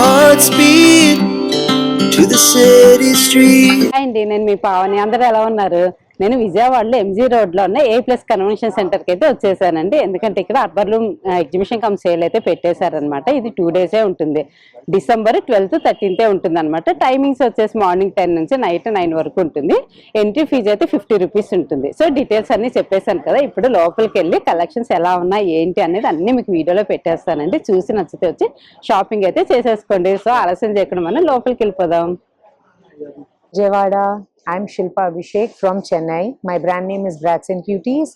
hearts beat to the city street. Hi అండి, నేను మీ పావని. అందరూ ఎలా ఉన్నారు? నేను విజయవాడలో ఎంజీ రోడ్లో ఉన్న A+ కన్వెన్షన్ సెంటర్కి అయితే వచ్చేసానండి. ఎందుకంటే ఇక్కడ అర్బర్లూమ్ ఎగ్జిబిషన్ కమ్ సేల్ అయితే పెట్టేశారనమాట. ఇది 2 డేసే ఉంటుంది. డిసెంబర్ 12th 13th ఉంటుంది అనమాట. టైమింగ్స్ వచ్చేసి మార్నింగ్ 10 నుంచి నైట్ 9 వరకు ఉంటుంది. ఎంట్రీ ఫీజు అయితే 50 రూపీస్ ఉంటుంది. సో డీటెయిల్స్ అన్ని చెప్పేశాను కదా. ఇప్పుడు లోపలికి వెళ్ళి కలెక్షన్స్ ఎలా ఉన్నాయి ఏంటి అనేది అన్ని మీకు వీడియోలో పెట్టేస్తానండి. చూసి నచ్చితే వచ్చి షాపింగ్ అయితే చేసేసుకోండి. సో ఆలస్యం చేయకుండా మనం లోపలికి వెళ్ళిపోదాం. Jayawada. I'm Shilpa Abhishek from Chennai. My brand name is Brats and Cuties.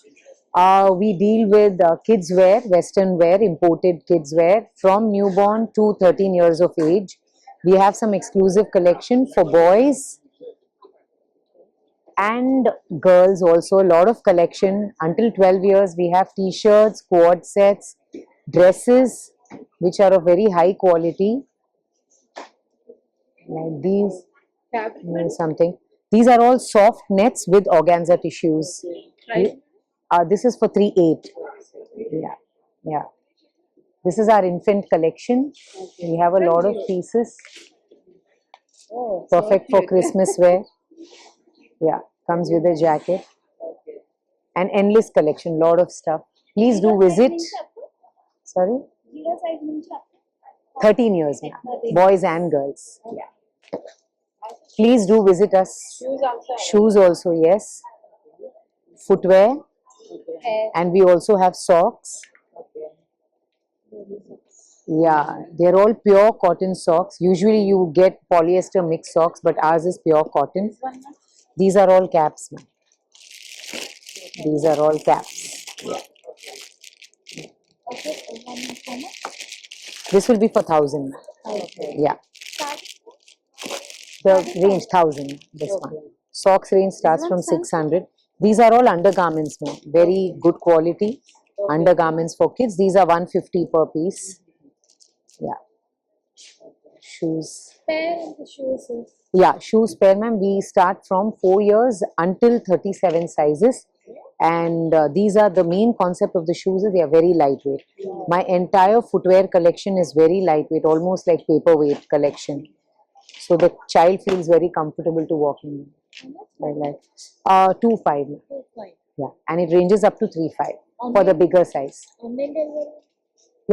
We deal with kids wear, western wear, imported kids wear from newborn to 13 years of age. We have some exclusive collection for boys and girls also. A lot of collection until 12 years. We have t-shirts, quad sets, dresses which are of very high quality like these. Something. These are all soft nets with organza tissues. This is for 3/8. Yeah. This is our infant collection. We have a lot of pieces. Perfect for Christmas wear. Yeah, comes with a jacket. An endless collection, lot of stuff. Please do visit. Sorry? 13 years, boys and girls. Yeah. Please do visit us. Shoes also, yes. Footwear. And we also have socks. Yeah, they're all pure cotton socks. Usually you get polyester mixed socks, but ours is pure cotton. These are all caps, ma'am. These are all caps. Yeah. This will be for 1,000. Yeah. The range 1,000. This one. Socks range starts from 600. These are all undergarments, ma'am. Very good quality undergarments for kids. These are 150 per piece. Yeah. Shoes. Yeah, shoes pair, ma'am. We start from 4 years until 37 sizes. And these are the main concept of the shoes is they are very lightweight. My entire footwear collection is very lightweight, almost like paperweight collection. So the child feels very comfortable to walk in. Like 2.5. Yeah, and it ranges up to 3.5 for the bigger size.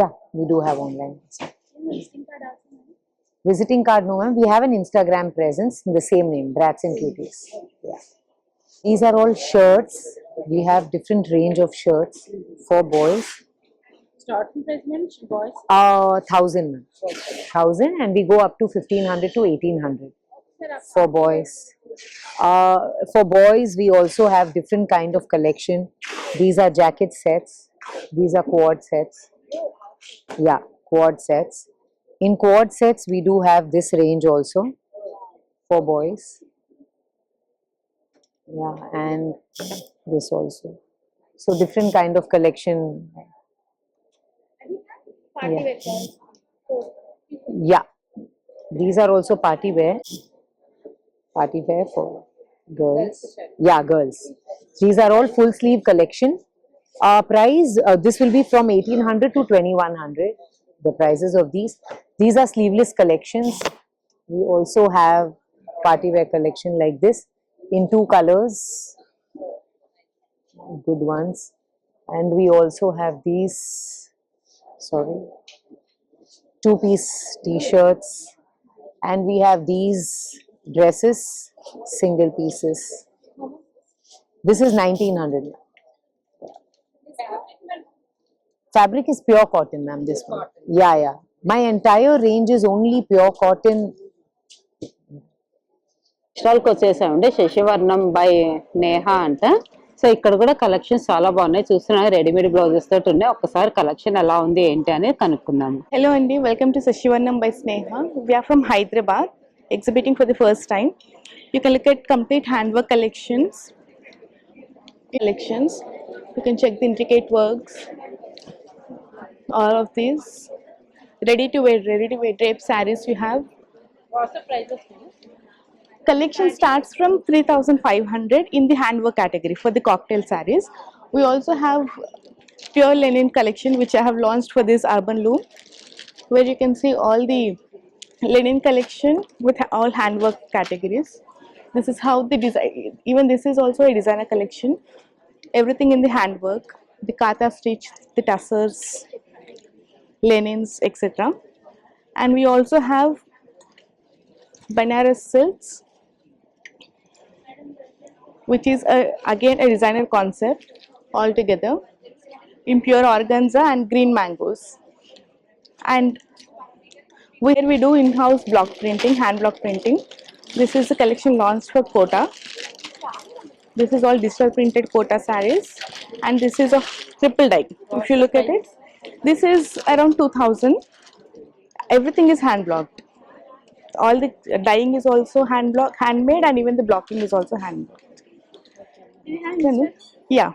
Yeah, we do have online. Visiting card, no ma'am. We have an Instagram presence in the same name, Brats and Cuties. Yeah. These are all shirts. We have different range of shirts for boys. Starting price means boys? 1,000, 1,000, and we go up to 1,500 to 1,800 for boys. For boys, we also have different kind of collection. These are jacket sets. These are quad sets. Yeah, quad sets. In quad sets, we do have this range also for boys. Yeah, and this also. So different kind of collection. Yeah, these are also party wear for girls. Yeah, girls. These are all full sleeve collection. Price this will be from 1,800 to 2,100. The prices of these are sleeveless collections. We also have party wear collection like this in 2 colors, good ones, and we also have these. Sorry, 2-piece t-shirts, and we have these dresses, single pieces. This is 1,900. Fabric is pure cotton, ma'am. This one. Yeah. My entire range is only pure cotton. స్టాల్కి వచ్చేసామండి. శశివర్ణం by Neha అంట. So ఇక్కడ కూడా collections చాలా బాగున్నాయి. చూస్తున్నాయి readymade blouses తోటి ఉన్నాయి. ఒక్కసారి కలెక్షన్ ఎలా ఉంది ఏంటి అనేది కనుక్కుందాము. Hello Andy, welcome to Sashivarnam by Sneha. We are from Hyderabad, exhibiting for the first time. You can look at complete handwork collections. You can check the intricate works. All of these ready to wear drape sarees you have. What's the prices? Collection starts from 3,500 in the handwork category for the cocktail sarees. We also have pure linen collection which I have launched for this urban loom, where you can see all the linen collection with all handwork categories. This is how the design, even this is also a designer collection. Everything in the handwork, the kata stitch, the tassels, linens, etc. And we also have Banaras silks, which is again a designer concept altogether, in pure organza and green mangoes. And where we do in-house block printing, hand block printing. This is a collection launched for Kota. This is all digital printed Kota sarees, and this is of triple dye. If you look at it, this is around 2000. Everything is hand blocked. All the dyeing is also handmade, and even the blocking is also hand blocked. Yeah.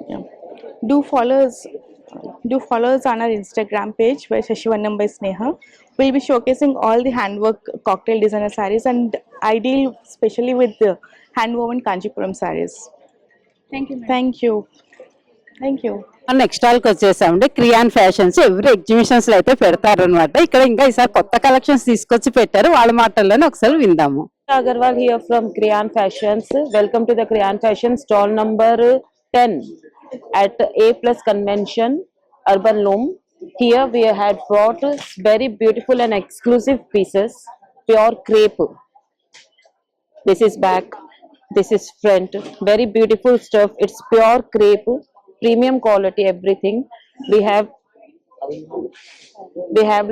Yeah. Do follow us. Do follow us on our Instagram page by Shashivarnam by Sneha. We'll be showcasing all the handwork cocktail designer sarees, and I deal especially with the hand woven Kanchipuram sarees. Thank you, madam. Thank you. Thank you. Next స్టాల్కి వచ్చేసామండి Kriyan fashions every exhibitions లో అయితే పెడతారు అనమాట. ఇక్కడ ఇంకా ఈసారి కొత్త కలెక్షన్స్ తీసుకొచ్చి పెట్టారు, వాళ్ళ మాటల్లోనే ఒకసారి విందాము. Agarwal here from Kriyan Fashions. Welcome to the Kriyan Fashions stall number 10 at A Plus Convention, Urban Loom. Here we had brought very beautiful and exclusive pieces, pure crepe. This is back, this is front, very beautiful stuff. It's pure crepe, premium quality, everything. We have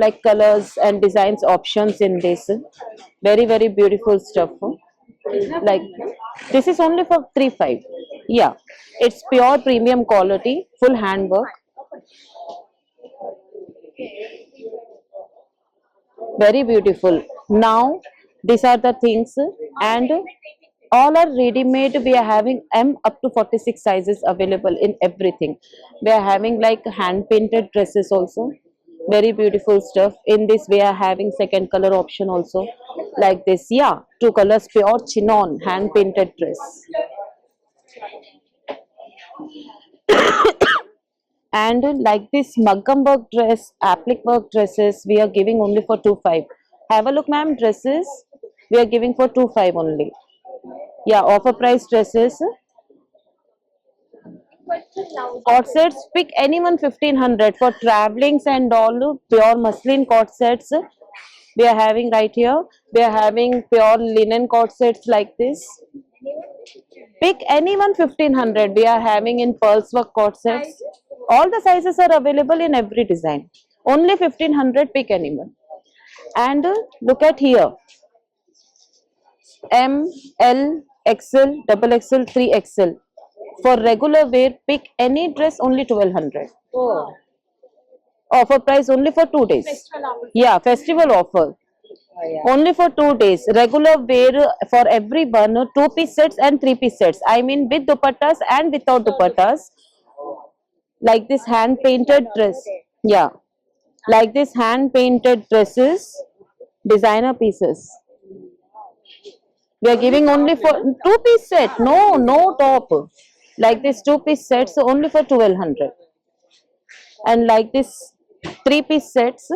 like colors and designs options in this. Very beautiful stuff. Like this is only for 3,500. Yeah, it's pure premium quality, full handwork. Very beautiful. Now these are the things, and all are ready made. We are having M up to 46 sizes available in everything. We are having like hand painted dresses also, very beautiful stuff. In this we are having second color option also, like this. Yeah, two colors, pure chinon hand painted dress. And like this Maggam work dress, applique work dresses, we are giving only for 2,500. Have a look, ma'am. Dresses we are giving for 2,500 only. Yeah, offer price dresses. Court sets, pick anyone 1,500 for travelings and all. Pure muslin court sets we are having right here. We are having pure linen court sets like this. Pick anyone 1,500. We are having in pearls work court sets. All the sizes are available in every design. Only 1,500. Pick anyone. And look at here. M, L, XL, double XL, 3XL. For regular wear, pick any dress, only 1,200. Oh. Offer price only for 2 days. Yeah, festival offer. Only for 2 days. Regular wear for everyone, 2-piece sets and 3-piece sets. I mean with dupattas and without dupattas. Like this hand painted dress. Yeah. Like this hand painted dresses, designer pieces. We are giving only for 2-piece set. No top. Like this 2-piece sets only for 1,200. And like this 3-piece sets.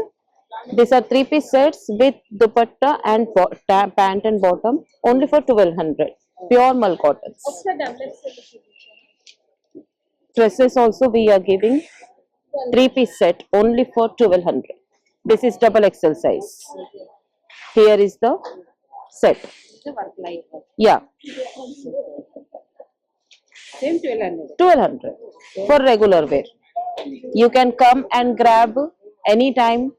These are 3-piece sets with dupatta and pant and bottom, only for 1,200. Pure mal cottons. Dresses also we are giving 3-piece set only for 1,200. This is double XL size. Here is the set. Yeah. Same 1,200. 1,200 for regular wear. You can come and grab anytime.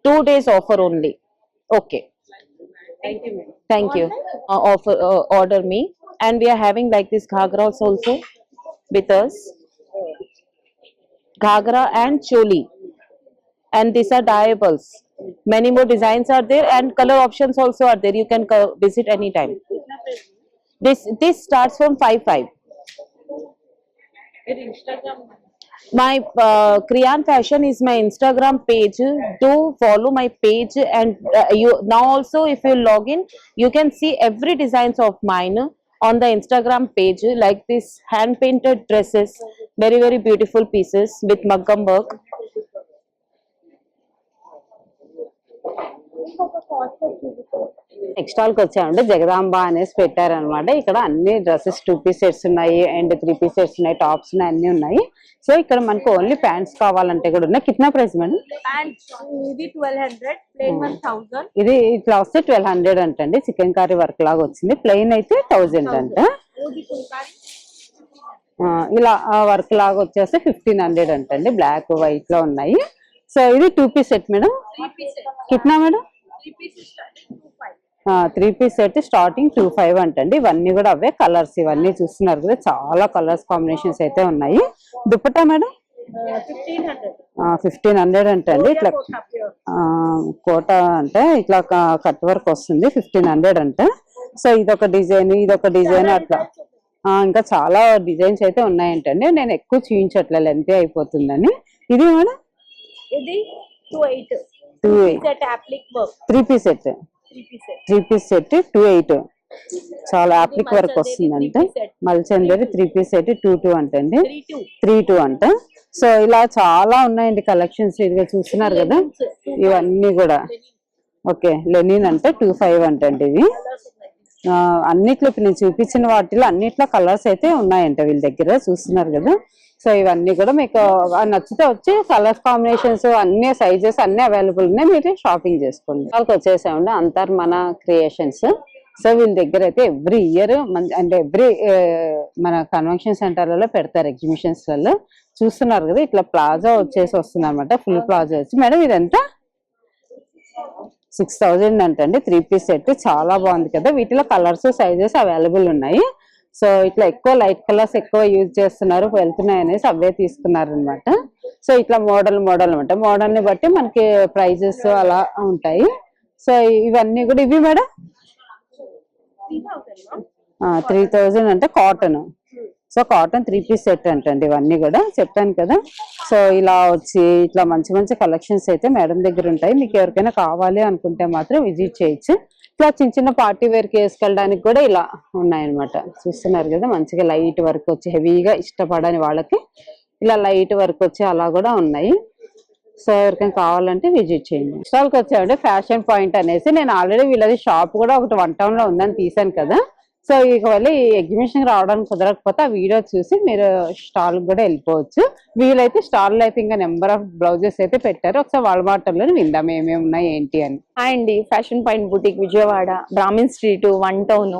2 days offer only. Okay. Thank you, madam. Thank you. Order me. And we are having like this ghagras also with us. Ghagra and choli. And these are dyeables. Many more designs are there and color options also are there. You can visit anytime. This starts from 5,500. My Kriyan Fashion is my Instagram page. Do follow my page, and you now also if you log in, you can see every designs of mine on the Instagram page. Like this hand painted dresses, very beautiful pieces with Maggam work. Next హాల్కి వచ్చామంటే జగదాంబ అనేసి పెట్టారనమాట. ఇక్కడ అన్ని dresses 2 piece sets ఉన్నాయి and 3 piece sets ఉన్నాయి, tops ఉన్నాయి, అన్ని ఉన్నాయి. సో ఇక్కడ మనకు ఓన్లీ ప్యాంట్స్ కావాలంటే కూడా ఉన్నాయి. కిतना ప్రైస్ మేడం? ఇది 1200, ప్లెయిన్ 1000. ఇది ఇట్లా వస్తే 1200 అంటండి. చికెన్ కర్రీ వర్క్ లాగా వచ్చింది. ప్లెయిన్ అయితే 1000 అంట. ఇలా వర్క్ లాగా వచ్చేస్తే 1500 అంటండి. బ్లాక్ వైట్ లో ఉన్నాయి. సో ఇది 2 పీస్ సెట్ మేడం. కిतना మేడం? 3 పీస్ సెట్ స్టార్టింగ్ 25 అంటండి. ఇవన్నీ కూడా అవే కలర్స్, ఇవన్నీ చూస్తున్నారు కదా, చాలా కలర్స్ కాంబినేషన్స్ అయితే ఉన్నాయి. దుపట్టా మేడం 1500 అంటండి. ఇట్లా కోట అంటే ఇట్లా కట్ వర్క్ వస్తుంది, 1500 అంట. సో ఇదొక డిజైన్, ఇదొక డిజైన్, అట్లా ఇంకా చాలా డిజైన్స్ అయితే ఉన్నాయంటండి. నేను ఎక్కువ చూపించట్లే, లెంత్ అయిపోతుందని. ఇది మేడం ఇది 28 3 పీస్ సెట్ 3 పీస్ సెట్ 28 చాలా అప్లిక్ వర్క్ వస్తుందంటే. మల్చందరి 3 పీస్ సెట్ 22 అంటండి. 32 అంట. సో ఇలా చాలా ఉన్నాయండి కలెక్షన్స్. ఇదిగా చూస్తున్నారు కదా, ఇవన్నీ కూడా ఓకే. లెనిన్ అంటే 25 అంటండి. ఇవి అన్నిట్లో నేను చూపించిన వాటిలో అన్నిట్లో కలర్స్ అయితే ఉన్నాయంట వీళ్ళ దగ్గర, చూస్తున్నారు కదా. సో ఇవన్నీ కూడా మీకు నచ్చితే వచ్చి కలర్స్ కాంబినేషన్స్ అన్ని సైజెస్ అన్ని అవైలబుల్ ఉన్నాయి, మీరు షాపింగ్ చేసుకోండి. వాళ్ళకి వచ్చేసామండి అంతర్ మన క్రియేషన్స్. సో వీళ్ళ దగ్గర అయితే ఎవ్రీ ఇయర్ అంటే మన కన్వెన్షన్ సెంటర్లలో పెడతారు, ఎగ్జిబిషన్స్లలో. చూస్తున్నారు కదా, ఇట్లా ప్లాజా వచ్చేసి వస్తుంది అనమాట. ఫుల్ ప్లాజా వచ్చి మేడం ఇదంతా 6000 అంటండి. 3 పీస్ సెట్ చాలా బాగుంది కదా. వీటిలో కలర్స్ సైజెస్ అవైలబుల్ ఉన్నాయి. సో ఇట్లా ఎక్కువ లైట్ కలర్స్ ఎక్కువ యూజ్ చేస్తున్నారు, వెళ్తున్నాయి అనేసి అవే తీసుకున్నారు అనమాట. సో ఇట్లా మోడల్ అనమాట. మోడల్ ని బట్టి మనకి ప్రైజెస్ అలా ఉంటాయి. సో ఇవన్నీ కూడా ఇవి మేడం 3000 అంటే cotton. So cotton 3 piece set అంటండి. ఇవన్నీ కూడా చెప్పాను కదా. సో ఇలా వచ్చి ఇట్లా మంచి మంచి కలెక్షన్స్ అయితే మేడం దగ్గర ఉంటాయి. మీకు ఎవరికైనా కావాలి అనుకుంటే మాత్రం విజిట్ చేయొచ్చు. ఇట్లా చిన్న చిన్న పార్టీ వేర్కి వేసుకెళ్ళడానికి కూడా ఇలా ఉన్నాయన్నమాట. చూస్తున్నారు కదా, మంచిగా లైట్ వర్క్ వచ్చి, హెవీగా ఇష్టపడని వాళ్ళకి ఇలా లైట్ వర్క్ వచ్చి అలా కూడా ఉన్నాయి. సో ఎవరికైనా కావాలంటే విజిట్ చేయండి. స్టాల్కి వచ్చామంటే ఫ్యాషన్ పాయింట్ అనేసి, నేను ఆల్రెడీ వీళ్ళది షాప్ కూడా ఒకటి 1 టౌన్ లో ఉందని తీసాను కదా. సో ఒకవేళ ఈ ఎగ్జిబిషన్ రావడానికి కుదరకపోతే ఆ వీడియో చూసి మీరు స్టాల్ కూడా వెళ్ళిపోవచ్చు. వీళ్ళైతే స్టాల్ అయితే ఇంకా నెంబర్ ఆఫ్ బ్లౌజెస్ అయితే పెట్టారు. ఒకసారి వాళ్ళ మాటల్లో విందాం ఏమేమి ఉన్నాయి ఏంటి అని. అండి fashion point boutique Vijayawada, Brahmin street, 1 town.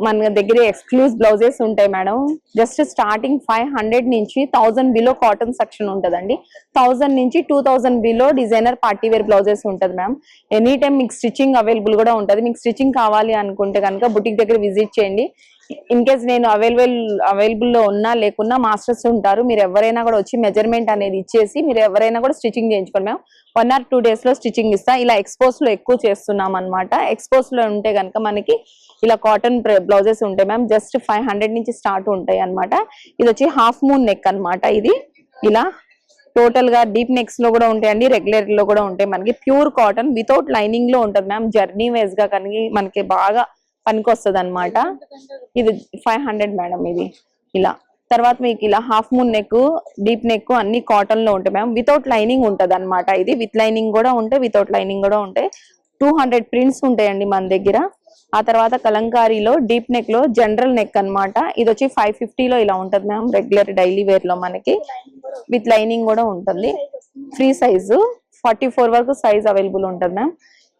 మన దగ్గర ఎక్స్క్లూజివ్ బ్లౌజెస్ ఉంటాయి మేడం. జస్ట్ స్టార్టింగ్ 500 నుంచి 1000 బిలో కాటన్ సెక్షన్ ఉంటదండి. 1000 నుంచి 2000 below designer party wear blouses ఉంటది మ్యామ్. ఎనీ టైం మీకు స్టిచ్చింగ్ అవైలబుల్ కూడా ఉంటది. మీకు స్టిచ్చింగ్ కావాలి అనుకుంటే కనుక బుటిక్ దగ్గర విజిట్ చేయండి. ఇన్ కేస్ నేను అవైలబుల్ లో ఉన్నా లేకున్నా మాస్టర్స్ ఉంటారు. మీరు ఎవరైనా కూడా వచ్చి మెజర్మెంట్ అనేది ఇచ్చేసి మీరు ఎవరైనా కూడా స్టిచ్చింగ్ చేయించుకోండి మ్యామ్. 1 or 2 days లో స్టిచ్చింగ్ ఇస్తా. ఇలా ఎక్స్పోస్ లో ఎక్కువ చేస్తున్నాం అనమాట. ఎక్స్పోస్ లో ఉంటే కనుక మనకి ఇలా కాటన్ బ్లౌజెస్ ఉంటాయి మ్యామ్. జస్ట్ 500 నుంచి స్టార్ట్ ఉంటాయి అనమాట. ఇది వచ్చి హాఫ్ మూన్ నెక్ అనమాట. ఇది ఇలా టోటల్ గా డీప్ నెక్స్ లో కూడా ఉంటాయండి, రెగ్యులర్ లో కూడా ఉంటాయి. మనకి ప్యూర్ కాటన్ వితౌట్ లైనింగ్ లో ఉంటుంది మ్యామ్. జర్నీ వేస్ గా కానీ మనకి బాగా పనికొస్తుంది అనమాట. ఇది 500 మేడం. ఇది ఇలా తర్వాత మీకు ఇలా half moon neck, deep neck అన్ని కాటన్ లో ఉంటాయి మ్యామ్. వితౌట్ లైనింగ్ ఉంటది అనమాట. ఇది విత్ లైనింగ్ కూడా ఉంటాయి, వితౌట్ లైనింగ్ కూడా ఉంటాయి. 200 ప్రింట్స్ ఉంటాయండి మన దగ్గర. ఆ తర్వాత కలంకారీలో డీప్ నెక్ లో జనరల్ నెక్ అన్నమాట. ఇది వచ్చి 550 లో ఇలా ఉంటది మ్యామ్. రెగ్యులర్ డైలీ వేర్ లో మనకి విత్ లైనింగ్ కూడా ఉంటుంది. ఫ్రీ సైజు 44 వరకు సైజ్ అవైలబుల్ ఉంటుంది మ్యామ్.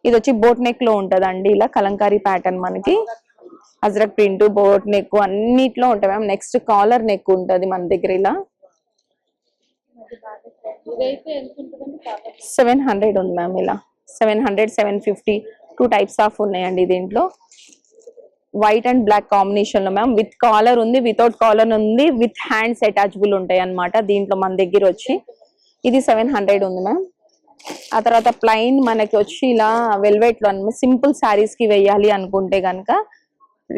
ఇది వచ్చి బోట్ నెక్ లో ఉంటదండి. ఇలా కలంకారీ ప్యాటర్న్ మనకి అజ్రక్ ప్రింట్, బోట్ నెక్ అన్నిట్లో ఉంటాయి మ్యామ్. నెక్స్ట్ కాలర్ నెక్ ఉంటది మన దగ్గర. ఇలా 700 ఉంది మ్యామ్. ఇలా 700, 750 2 టైప్స్ ఆఫ్ ఉన్నాయండి దీంట్లో. వైట్ అండ్ బ్లాక్ కాంబినేషన్ లో మ్యామ్. విత్ కాలర్ ఉంది, వితౌట్ కాలర్ ఉంది, విత్ హ్యాండ్స్ అటాచబుల్ ఉంటాయి అన్నమాట దీంట్లో మన దగ్గర వచ్చి. ఇది 700 ఉంది మ్యామ్. ఆ తర్వాత ప్లైన్ మనకి వచ్చి ఇలా వెల్వెట్ లో అన్నమాట. సింపుల్ శారీస్ కి వేయాలి అనుకుంటే కనుక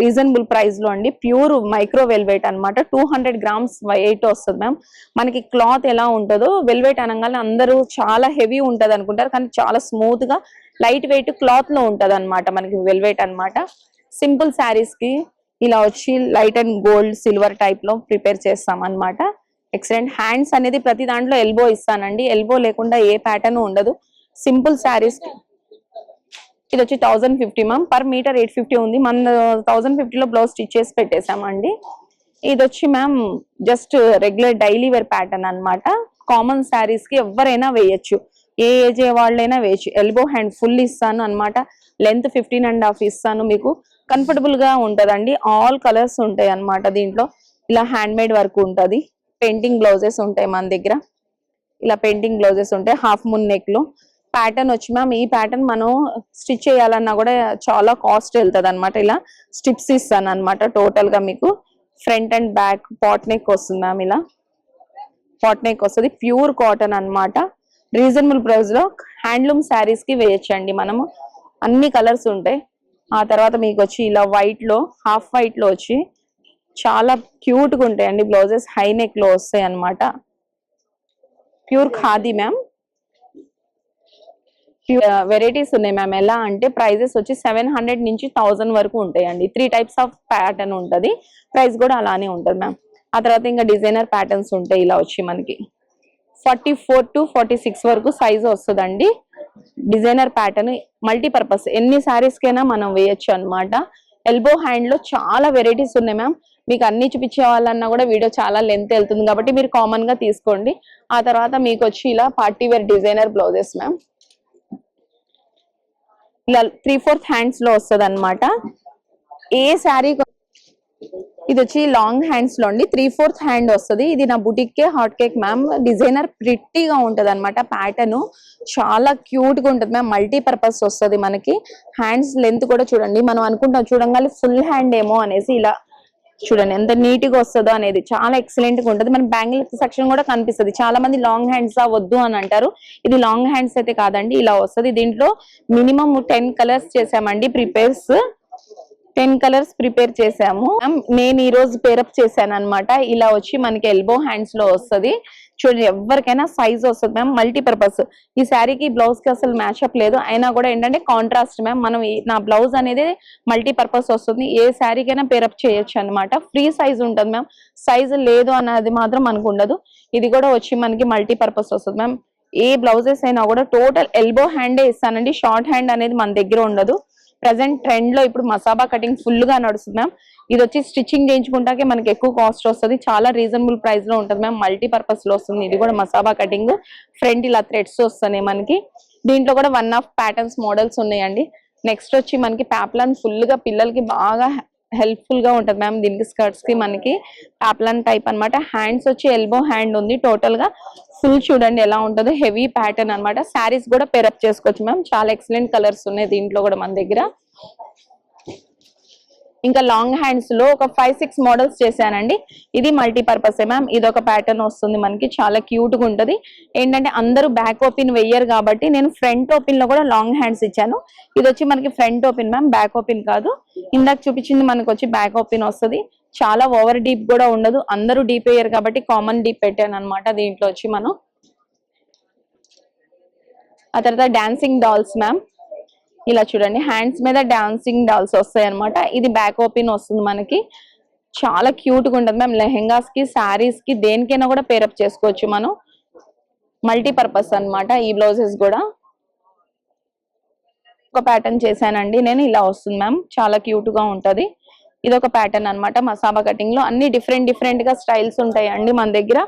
రీజనబుల్ ప్రైస్ లో అండి. ప్యూర్ మైక్రో వెల్వెట్ అనమాట. 200 గ్రామ్స్ వెయిట్ వస్తుంది మ్యామ్. మనకి క్లాత్ ఎలా ఉంటుందో వెల్వెట్ అనగానే అందరూ చాలా హెవీ ఉంటది అనుకుంటారు, కానీ చాలా స్మూత్ గా లైట్ వెయిట్ క్లాత్ లో ఉంటది అనమాట మనకి వెల్వెట్ అనమాట. సింపుల్ శారీస్ కి ఇలా వచ్చి light and gold, silver type లో ప్రిపేర్ చేస్తాం అనమాట. ఎక్సలెంట్. హ్యాండ్స్ అనేది ప్రతి దాంట్లో ఎల్బో ఇస్తానండి. ఎల్బో లేకుండా ఏ ప్యాటర్న్ ఉండదు. సింపుల్ శారీస్ ఇది వచ్చి 1050 మ్యామ్, పర్ మీటర్ 850 ఉంది. మన 1050లో బ్లౌజ్ స్టిచ్ చేసి పెట్టేసామండి. ఇది వచ్చి ma'am just regular daily wear pattern అన్నమాట. కామన్ శారీస్ కి ఎవరైనా వేయచ్చు, ఏ ఏజ్ వాళ్ళైనా వేయచ్చు. ఎల్బో హ్యాండ్ ఫుల్ ఇస్తాను అన్నమాట, లెంత్ 15.5 ఇస్తాను. మీకు కంఫర్టబుల్ గా ఉంటదండి. ఆల్ కలర్స్ ఉంటాయి అన్నమాట దీంట్లో. ఇలా హ్యాండ్ మేడ్ వర్క్ ఉంటది. పెయింటింగ్ బ్లౌజెస్ ఉంటాయి మన దగ్గర. ఇలా పెయింటింగ్ బ్లౌజెస్ ఉంటాయి హాఫ్ మూన్ నెక్ లో. ప్యాటర్న్ వచ్చి మ్యామ్ ఈ ప్యాటర్న్ మనం స్టిచ్ చేయాలన్నా కూడా చాలా కాస్ట్ వెళ్తుంది అనమాట. ఇలా స్టిప్స్ ఇస్తాను అనమాట. టోటల్ గా మీకు front and back pot neck వస్తుంది మ్యామ్. ఇలా పాట్ నెక్ వస్తుంది, ప్యూర్ కాటన్ అన్నమాట. రీజనబుల్ ప్రైస్ లో హ్యాండ్లూమ్ శారీస్ కి వేయచ్చండి మనము. అన్ని కలర్స్ ఉంటాయి. ఆ తర్వాత మీకు వచ్చి ఇలా వైట్ లో, హాఫ్ వైట్ లో వచ్చి చాలా క్యూట్ గా ఉంటాయండి బ్లౌజెస్. హై నెక్ లో వస్తాయి అన్నమాట. Pure khadi ma'am. వెరైటీస్ ఉన్నాయి మ్యామ్. ఎలా అంటే ప్రైజెస్ వచ్చి 700 నుంచి 1000 వరకు ఉంటాయండి. 3 టైప్స్ ఆఫ్ ప్యాటర్న్ ఉంటుంది, ప్రైస్ కూడా అలానే ఉంటుంది మ్యామ్. ఆ తర్వాత ఇంకా డిజైనర్ ప్యాటర్న్స్ ఉంటాయి. ఇలా వచ్చి మనకి 44 to 46 వరకు సైజ్ వస్తుందండి. డిజైనర్ ప్యాటర్న్ మల్టీపర్పస్ ఎన్ని సారీస్ కైనా మనం వేయచ్చు అన్నమాట. ఎల్బో హ్యాండ్ లో చాలా వెరైటీస్ ఉన్నాయి మ్యామ్. మీకు అన్ని చూపించేవాళ్ళన్నా కూడా వీడియో చాలా లెంత్ వెళ్తుంది కాబట్టి మీరు కామన్ గా తీసుకోండి. ఆ తర్వాత మీకు వచ్చి ఇలా party wear designer blouses ma'am. ఇలా 3/4 హ్యాండ్స్ లో వస్తుంది అనమాట. ఏ శారీ ఇది వచ్చి లాంగ్ హ్యాండ్స్ లో అండి, 3/4 హ్యాండ్ వస్తుంది. ఇది నా బుటిక్ కే హాట్ కేక్ మ్యామ్. డిజైనర్ ప్రిట్టీగా ఉంటది అనమాట. ప్యాటర్న్ చాలా క్యూట్ గా ఉంటది మ్యామ్. మల్టీపర్పస్ వస్తుంది మనకి. హ్యాండ్స్ లెంత్ కూడా చూడండి, మనం అనుకుంటాం చూడంగానే ఫుల్ హ్యాండ్ ఏమో అనేసి. ఇలా చూడండి ఎంత నీట్ గా వస్తుందో అనేది. చాలా ఎక్సలెంట్ గా ఉంటుంది. మన బ్యాంగిల్ సెక్షన్ కూడా కనిపిస్తుంది. చాలా మంది లాంగ్ హ్యాండ్స్ వద్దు అని అంటారు. ఇది లాంగ్ హ్యాండ్స్ అయితే కాదండి, ఇలా వస్తుంది. దీంట్లో మినిమం 10 కలర్స్ చేసామండి ప్రిపేర్స్. 10 కలర్స్ ప్రిపేర్ చేసాము. నేను ఈ రోజు పేరప్ చేశాను అనమాట. ఇలా వచ్చి మనకి ఎల్బో హ్యాండ్స్ లో వస్తుంది. చూడండి ఎవరికైనా సైజ్ వస్తుంది మ్యామ్. మల్టీపర్పస్. ఈ శారీకి బ్లౌజ్ కి అసలు మ్యాచ్అప్ లేదు, అయినా కూడా ఏంటంటే కాంట్రాస్ట్ మ్యామ్. మనం నా బ్లౌజ్ అనేది మల్టీపర్పస్ వస్తుంది. ఏ శారీకైనా పేరప్ చేయొచ్చు అనమాట. ఫ్రీ సైజ్ ఉంటుంది మ్యామ్. సైజ్ లేదు అన్నది మాత్రం మనకు ఉండదు. ఇది కూడా వచ్చి మనకి మల్టీపర్పస్ వస్తుంది మ్యామ్. ఏ బ్లౌజెస్ అయినా కూడా టోటల్ ఎల్బో హ్యాండే ఇస్తానండి. షార్ట్ హ్యాండ్ అనేది మన దగ్గర ఉండదు. ప్రెసెంట్ ట్రెండ్ లో ఇప్పుడు మసాబా కటింగ్ ఫుల్ గా నడుస్తుంది మ్యామ్. ఇది వచ్చి స్టిచ్చింగ్ చేయించుకుంటాకే మనకి ఎక్కువ కాస్ట్ వస్తుంది. చాలా రీజనబుల్ ప్రైస్ లో ఉంటుంది మ్యామ్. మల్టీపర్పస్ లో వస్తుంది. ఇది కూడా మసాబా కటింగ్. ఫ్రంట్ ఇలా థ్రెడ్స్ వస్తున్నాయి మనకి. దీంట్లో కూడా 1 ఆఫ్ ప్యాటర్న్స్ మోడల్స్ ఉన్నాయండి. నెక్స్ట్ వచ్చి మనకి ప్యాప్లాన్ ఫుల్ గా పిల్లలకి బాగా హెల్ప్ఫుల్ గా ఉంటుంది మ్యామ్. దీనికి స్కర్ట్స్ కి మనకి ప్యాప్లాన్ టైప్ అన్నమాట. హ్యాండ్స్ వచ్చి ఎల్బో హ్యాండ్ ఉంది. టోటల్ గా ఫుల్ చూడండి ఎలా ఉంటుందో. హెవీ ప్యాటర్న్ అన్నమాట. శారీస్ కూడా పేరప్ చేసుకోవచ్చు మ్యామ్. చాలా ఎక్సలెంట్ కలర్స్ ఉన్నాయి దీంట్లో కూడా మన దగ్గర. ఇంకా లాంగ్ హ్యాండ్స్ లో ఒక 5-6 మోడల్స్ చేశానండి. ఇది మల్టీపర్పస్ మ్యామ్. ఇది ఒక ప్యాటర్న్ వస్తుంది మనకి. చాలా క్యూట్ గా ఉంటది. ఏంటంటే అందరూ బ్యాక్ ఓపెన్ వెయ్యరు కాబట్టి నేను ఫ్రంట్ ఓపెన్ లో కూడా లాంగ్ హ్యాండ్స్ ఇచ్చాను. ఇది వచ్చి మనకి front open ma'am, back open కాదు. ఇందాక చూపించింది మనకి వచ్చి బ్యాక్ ఓపెన్ వస్తుంది. చాలా ఓవర్ డీప్ కూడా ఉండదు. అందరూ డీప్ వేయరు కాబట్టి కామన్ డీప్ పెట్టాను అనమాట. దీంట్లో వచ్చి మనం ఆ తర్వాత డాన్సింగ్ డాల్స్ మ్యామ్. ఇలా చూడండి హ్యాండ్స్ మీద డాన్సింగ్ డాల్స్ వస్తాయి అనమాట. ఇది బ్యాక్ ఓపెన్ వస్తుంది మనకి. చాలా క్యూట్ గా ఉంటుంది మ్యామ్. లెహెంగాస్ కి, శారీస్ కి, దేనికైనా కూడా పేరప్ చేసుకోవచ్చు మనం. మల్టీపర్పస్ అన్నమాట ఈ బ్లౌజెస్ కూడా. ఒక ప్యాటర్న్ చేశానండి నేను. ఇలా వస్తుంది మ్యామ్. చాలా క్యూట్ గా ఉంటది. ఇది ఒక ప్యాటర్న్ అన్నమాట. మసాబా కటింగ్ లో అన్ని డిఫరెంట్ గా స్టైల్స్ ఉంటాయండి మన దగ్గర.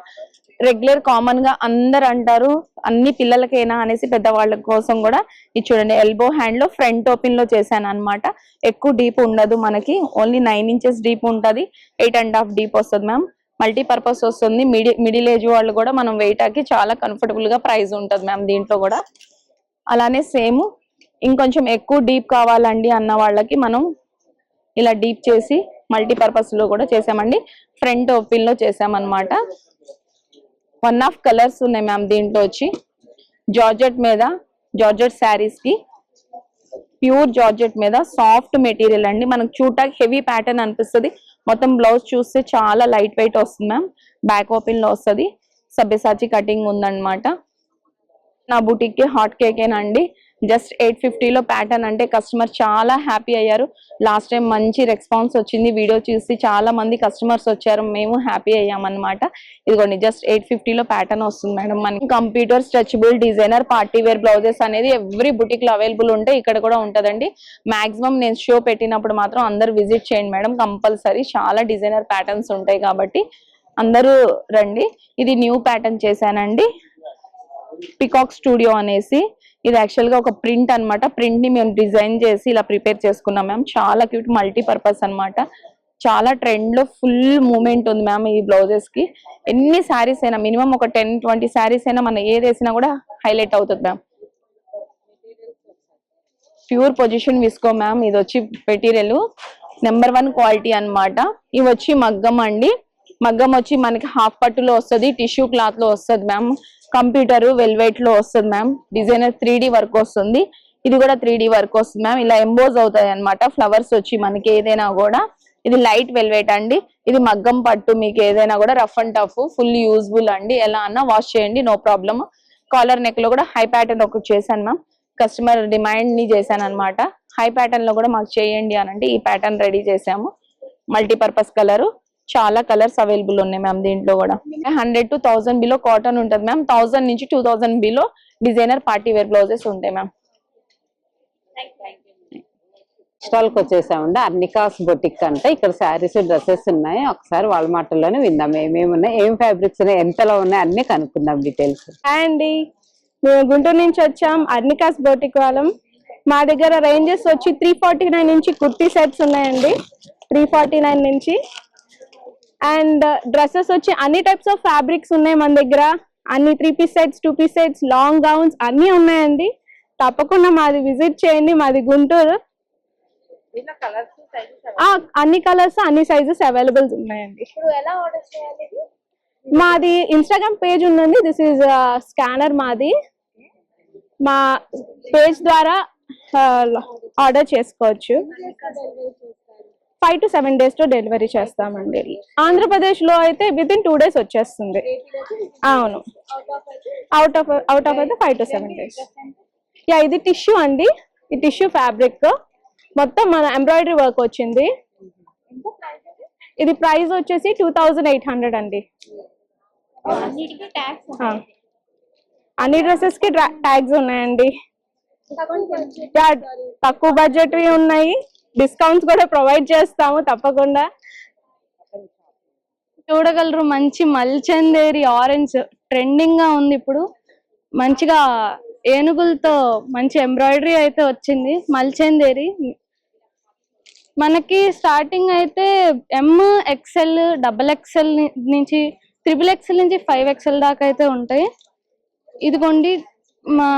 రెగ్యులర్ కామన్ గా అందరు అంటారు అన్ని పిల్లలకైనా అనేసి, పెద్దవాళ్ళ కోసం కూడా. ఇది చూడండి ఎల్బో హ్యాండ్ లో ఫ్రంట్ ఓపెన్ లో చేశాను అనమాట. ఎక్కువ డీప్ ఉండదు మనకి. ఓన్లీ 9 ఇంచెస్ డీప్ ఉంటది. 8.5 డీప్ వస్తుంది మ్యామ్. మల్టీపర్పస్ వస్తుంది. మిడిల్ ఏజ్ వాళ్ళు కూడా మనం వేయటానికి చాలా కంఫర్టబుల్ గా ప్రైస్ ఉంటుంది మ్యామ్ దీంట్లో కూడా. అలానే సేమ్ ఇంకొంచెం ఎక్కువ డీప్ కావాలండి అన్న వాళ్ళకి మనం ఇలా డీప్ చేసి మల్టీపర్పస్ లో కూడా చేసామండి. ఫ్రంట్ ఓపెన్ లో చేసామన్నమాట. 1 ఆఫ్ కలర్స్ ఉన్నాయి మ్యామ్ దీంట్లో వచ్చి. జార్జెట్ మీద, జార్జెట్ శారీస్ కి ప్యూర్ జార్జెట్ మీద సాఫ్ట్ మెటీరియల్ అండి. మనకు చూడటానికి హెవీ ప్యాటర్న్ అనిపిస్తుంది. మొత్తం బ్లౌజ్ చూస్తే చాలా లైట్ వెయిట్ వస్తుంది మ్యామ్. బ్యాక్ ఓపెన్ లో వస్తుంది. సబ్యసాచి కటింగ్ ఉందన్నమాట. నా బుటిక్ కి హాట్ కేకేనండి. జస్ట్ 850లో ప్యాటర్న్ అంటే కస్టమర్ చాలా హ్యాపీ అయ్యారు. లాస్ట్ టైం మంచి రెస్పాన్స్ వచ్చింది, వీడియో చూసి చాలా మంది కస్టమర్స్ వచ్చారు, మేము హ్యాపీ అయ్యామన్నమాట. ఇదిగోండి జస్ట్ 850లో ప్యాటర్న్ వస్తుంది మేడం. మనకి computer stretchable designer party wear blouses అనేది ఎవ్రీ బుటిక్ లో అవైలబుల్ ఉంటాయి, ఇక్కడ కూడా ఉంటదండి. మాక్సిమం నేను షో పెట్టినప్పుడు మాత్రం అందరు విజిట్ చేయండి మేడం కంపల్సరీ. చాలా డిజైనర్ ప్యాటర్న్స్ ఉంటాయి కాబట్టి అందరూ రండి. ఇది న్యూ ప్యాటర్న్ చేశానండి, పికాక్ స్టూడియో అనేసి. ఇది యాక్చువల్ గా ఒక ప్రింట్ అన్నమాట. ప్రింట్ ని మేము డిజైన్ చేసి ఇలా ప్రిపేర్ చేసుకున్నాం మ్యామ్. చాలా క్యూట్ మల్టీపర్పస్ అన్నమాట. చాలా ట్రెండ్ లో ఫుల్ మూమెంట్ ఉంది మ్యామ్ ఈ బ్లౌజెస్ కి. ఎన్ని శారీస్ అయినా మినిమం ఒక 10-20 శారీస్ అయినా మనం ఏది వేసినా కూడా హైలైట్ అవుతుంది ma'am. Pure position visco ma'am. ఇది వచ్చి మెటీరియల్ నెంబర్ 1 క్వాలిటీ అన్నమాట. ఇవి వచ్చి మగ్గం అండి. మగ్గం వచ్చి మనకి హాఫ్ పట్టులో వస్తుంది, టిష్యూ క్లాత్ లో వస్తుంది మ్యామ్. కంప్యూటర్ వెల్వెట్ లో వస్తుంది మ్యామ్. డిజైనర్ 3D వర్క్ వస్తుంది. ఇది కూడా 3D వర్క్ వస్తుంది మ్యామ్. ఇలా ఎంబోజ్ అవుతాయి అన్నమాట ఫ్లవర్స్ వచ్చి మనకి ఏదైనా కూడా. ఇది లైట్ వెల్వెట్ అండి. ఇది మగ్గం పట్టు, మీకు ఏదైనా కూడా rough and tough full useful అండి. ఎలా అన్నా వాష్ చేయండి, నో ప్రాబ్లమ్. కాలర్ నెక్ లో కూడా హై ప్యాటర్న్ ఒకటి చేశాను మ్యామ్. కస్టమర్ డిమాండ్ ని చేశాను అనమాట. హై ప్యాటర్న్ లో కూడా మాకు చేయండి అని అంటే ఈ ప్యాటర్న్ రెడీ చేసాము. మల్టీపర్పస్ కలర్, చాలా కలర్స్ అవైలబుల్ ఉన్నాయి మ్యామ్. దీంట్లో కూడా 100 to 1000 బిలో కాటన్ ఉంటుంది మ్యామ్. 1000 నుంచి 2000 below designer party wear blouses ఉంటాయి మ్యామ్. స్టాల్ కి వచ్చేసామండి. అర్నికాస్ బొటిక్ అంటే ఇక్కడ శారీస్ డ్రెస్సెస్ ఉన్నాయి. ఒకసారి వాళ్ళ మాటల్లోనే విందాం ఏమేమి ఉన్నాయి, ఏం ఫ్యాబ్రిక్స్ ఉన్నాయి, ఎంతలో ఉన్నాయి అన్ని కనుక్కుందాం డీటెయిల్స్. హాయ్ అండి, మేము గుంటూరు నుంచి వచ్చాం. అర్నికాస్ బొటిక్ వాళ్ళం. మా దగ్గర రేంజెస్ వచ్చి 349 నుంచి కుర్తీ సెట్స్ ఉన్నాయండి. 349 నుంచి. అండ్ డ్రెస్సెస్ వచ్చి అన్ని టైప్స్ ఆఫ్ ఫ్యాబ్రిక్స్ ఉన్నాయి మన దగ్గర. అన్ని 3 piece sets, 2 piece sets, long gowns అన్ని ఉన్నాయండి. తప్పకుండా మాది విజిట్ చేయండి. మాది గుంటూరు. అన్ని కలర్స్ అన్ని సైజెస్ అవైలబుల్ ఉన్నాయండి. మాది ఇన్స్టాగ్రామ్ పేజ్ ఉందండి. దిస్ ఈజ్ స్కానర్ మాది. మా పేజ్ ద్వారా ఆర్డర్ చేసుకోవచ్చు. 5 to 7 days లో డెలివరీ చేస్తామండి. ఆంధ్రప్రదేశ్ లో అయితే విత్ ఇన్ 2 days వచ్చేస్తుంది. అవును, అవుట్ ఆఫ్ అయితే 5 to 7 days. యా, ఇది టిష్యూ అండి. ఈ టిష్యూ ఫ్యాబ్రిక్ మొత్తం మన ఎంబ్రాయిడరీ వర్క్ వచ్చింది. ఇది ప్రైస్ వచ్చేసి 2800 అండి. అన్ని డ్రెస్సెస్ కి ట్యాగ్స్ ఉన్నాయండి. తక్కువ బడ్జెట్ ఉన్నాయి, డిస్కౌంట్స్ కూడా ప్రొవైడ్ చేస్తాము తప్పకుండా. చూడగలరు మంచి మల్చందేరి ఆరెంజ్ ట్రెండింగ్ గా ఉంది ఇప్పుడు. మంచిగా ఏనుగులతో మంచి ఎంబ్రాయిడరీ అయితే వచ్చింది. మల్చందేరి మనకి స్టార్టింగ్ అయితే MXL, XXL నుంచి XXL నుంచి 5XL దాకా అయితే ఉంటాయి. ఇదిగోండి మా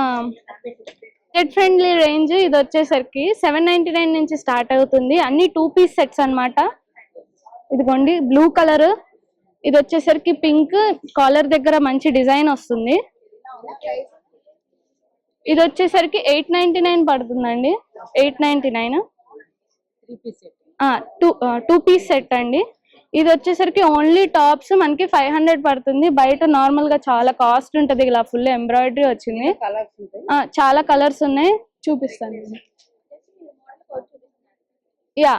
బడ్జెట్ ఫ్రెండ్లీ రేంజ్. ఇది వచ్చేసరికి 799 నుంచి స్టార్ట్ అవుతుంది. అన్ని 2 పీస్ సెట్స్ అన్నమాట. ఇదిగోండి బ్లూ కలర్, ఇది వచ్చేసరికి పింక్, కాలర్ దగ్గర మంచి డిజైన్ వస్తుంది. ఇది వచ్చేసరికి 899 పడుతుందండి. 899 2 పీస్ సెట్ అండి. ఇది వచ్చేసరికి ఓన్లీ టాప్స్ మనకి 500 పడుతుంది. బయట నార్మల్ గా చాలా కాస్ట్ ఉంటది. ఇలా ఫుల్ ఎంబ్రాయిడరీ వచ్చింది. చాలా కలర్స్ ఉన్నాయి, చూపిస్తాను. యా,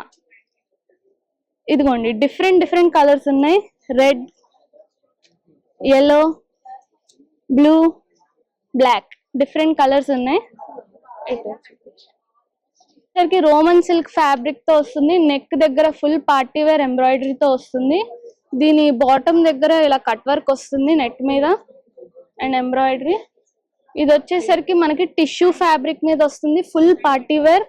ఇదిగోండి డిఫరెంట్ కలర్స్ ఉన్నాయి. Red, yellow, blue, black different colours ఉన్నాయి. రోమన్ సిల్క్ ఫ్యాబ్రిక్ తో వస్తుంది. నెక్ దగ్గర ఫుల్ పార్టీ వేర్ ఎంబ్రాయిడరీతో వస్తుంది. దీని బాటమ్ దగ్గర ఇలా కట్ వర్క్ వస్తుంది నెట్ మీద అండ్ ఎంబ్రాయిడరీ. ఇది వచ్చేసరికి మనకి టిష్యూ ఫ్యాబ్రిక్ మీద వస్తుంది, ఫుల్ పార్టీ వేర్.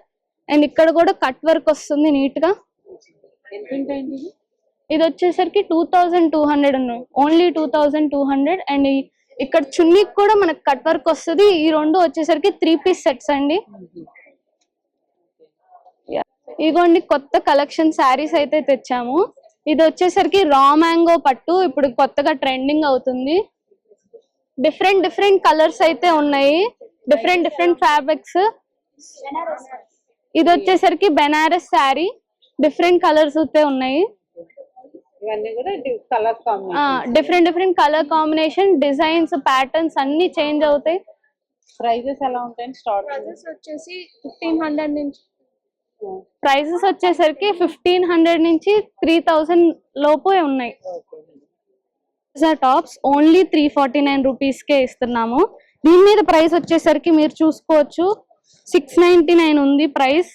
అండ్ ఇక్కడ కూడా కట్ వర్క్ వస్తుంది నీట్ గా. ఇది వచ్చేసరికి 2200 ఉన్నాయి, ఓన్లీ 2200. అండ్ ఇక్కడ చున్నీకి కూడా మనకి కట్ వర్క్ వస్తుంది. ఈ రెండు వచ్చేసరికి 3 పీస్ సెట్స్ అండి. ఇదిగోండి కొత్త కలెక్షన్ శారీస్ అయితే తెచ్చాము. ఇది వచ్చేసరికి రా మ్యాంగో పట్టు, ఇప్పుడు కొత్తగా ట్రెండింగ్ అవుతుంది. డిఫరెంట్ కలర్స్ అయితే ఉన్నాయి, డిఫరెంట్ ఫ్యాబ్రిక్స్. ఇది వచ్చేసరికి బెనారస్ శారీ, డిఫరెంట్ కలర్స్ అయితే ఉన్నాయి. Different colour combination, designs, patterns అన్ని చేంజ్ అవుతాయి. ప్రైజెస్ ఎలా ఉంటాయి స్టార్ట్? ప్రైజెస్ వచ్చేసి 1500 నుంచి ప్రైజెస్ వచ్చేసరికి 1500 నుంచి 3000 లోపు ఉన్నాయి. టాప్స్ ఓన్లీ 349 రూపీస్కే ఇస్తున్నాము. దీని మీద ప్రైస్ వచ్చేసరికి మీరు చూసుకోవచ్చు 699 ఉంది ప్రైస్,